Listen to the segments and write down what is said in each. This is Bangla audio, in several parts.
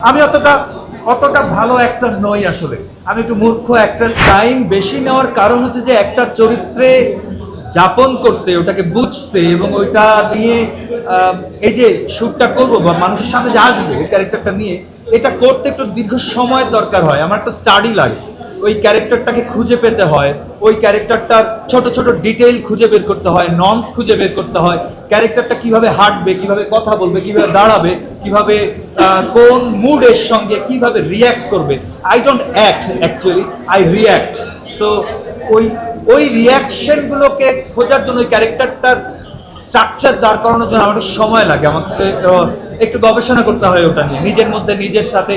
আমি অতটা ভালো অ্যাক্টর নই আসলে। আমি একটু মূর্খ অ্যাক্টর। টাইম বেশি নেওয়ার কারণ হচ্ছে যে একটা চরিত্রে যাপন করতে, ওটাকে বুঝতে এবং ওইটা নিয়ে এই যে শ্যুটটা করবো বা মানুষের সামনে যে আসবো ওই ক্যারেক্টারটা নিয়ে, এটা করতে একটু দীর্ঘ সময় দরকার হয়। আমার একটা স্টাডি লাগে, ওই ক্যারেক্টারটাকে খুঁজে পেতে হয়, ওই ক্যারেক্টারটার ছোট ছোট ডিটেইল খুঁজে বের করতে হয়, নর্মস খুঁজে বের করতে হয়, ক্যারেক্টারটা কিভাবে হাঁটবে, কিভাবে কথা বলবে, কিভাবে দাঁড়াবে, কিভাবে কোন মুডের সঙ্গে কিভাবে রিয়্যাক্ট করবে। I don't act, actually I react. So ওই রিয়াকশনগুলোকে খোঁজার জন্য, ওই ক্যারেক্টারটার স্ট্রাকচার দাঁড় করানোর জন্য আমার সময় লাগে। আমাকে একটু গবেষণা করতে হয় ওটা নিয়ে, নিজের মধ্যে নিজের সাথে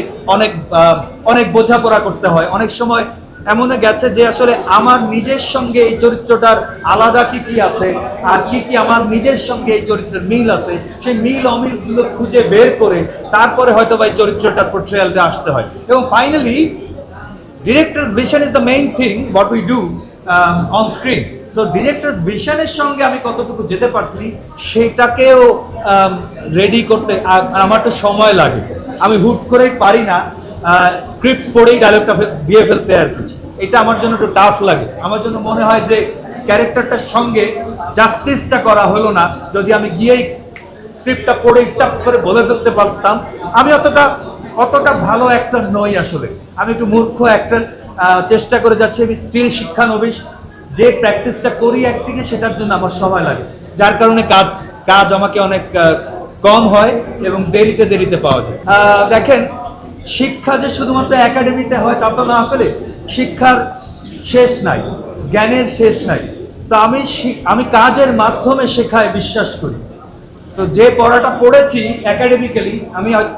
অনেক বোঝাপড়া করতে হয়। অনেক সময় এমনও গেছে যে আসলে আমার নিজের সঙ্গে এই চরিত্রটার আলাদা কি কি আছে আর কি কি আমার নিজের সঙ্গে এই চরিত্রের মিল আছে, সেই মিল অমিলগুলো খুঁজে বের করে তারপরে হয়তো বা এই চরিত্রটার পোর্ট্রেয়ালটা আসতে হয়। এবং finally director's vision is the main thing what we do on screen. So director's ভিশনের সঙ্গে আমি কতটুকু যেতে পারছি সেটাকেও রেডি করতে আমার তো সময় লাগে। আমি হুট করেই পারি না স্ক্রিপ্ট পড়েই ডায়লগটা দিয়ে ফেলতে আর কি। এটা আমার জন্য একটু টাফ লাগে। আমার জন্য মনে হয় যে ক্যারেক্টারটার সঙ্গে জাস্টিসটা করা হলো না যদি আমি গিয়েই স্ক্রিপ্টটা পড়েই টাপ করে বলে ফেলতে পারতাম। আমি অতটা ভালো অ্যাক্টর নই আসলে। আমি একটু মূর্খ অ্যাক্টর। চেষ্টা করে যাচ্ছি। আমি স্টিল শিক্ষানবিশ। যে প্র্যাকটিসটা করি অ্যাক্টিংয়ে সেটার জন্য আমার সময় লাগে, যার কারণে কাজ আমাকে অনেক কম হয় এবং দেরিতে পাওয়া যায়। দেখেন, শিক্ষা যে শুধুমাত্র একাডেমিতে হয় তা তো না। আসলে শিক্ষার শেষ নাই, জ্ঞানের শেষ নাই। তো আমি কাজের মাধ্যমে শেখায় বিশ্বাস করি। তো যে পড়াটা পড়েছি একাডেমিক্যালি,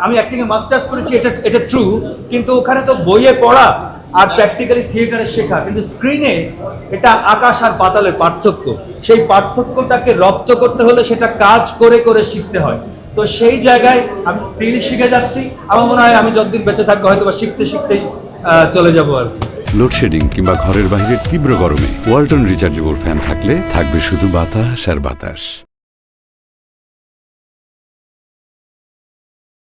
আমি অ্যাক্টিংয়ে মাস্টার্স করেছি, এটা ট্রু। কিন্তু ওখানে তো বইয়ে পড়া আর প্র্যাকটিক্যালি থিয়েটারে শেখা, কিন্তু স্ক্রিনে এটা আকাশ আর পাতালের পার্থক্য। সেই পার্থক্যটাকে রপ্ত করতে হলে সেটা কাজ করে করে শিখতে হয়। তো সেই জায়গায় আমি স্টিল শিখে যাচ্ছি। আমার মনে হয় আমি যতদিন বেঁচে থাকবো হয়তো বা শিখতেই চলে যাবো আর কি। লোডশেডিং কিংবা ঘরের বাইরের তীব্র গরমে ওয়ালটন রিচার্জেবল ফ্যান থাকলে থাকবে শুধু বাতাস আর বাতাস।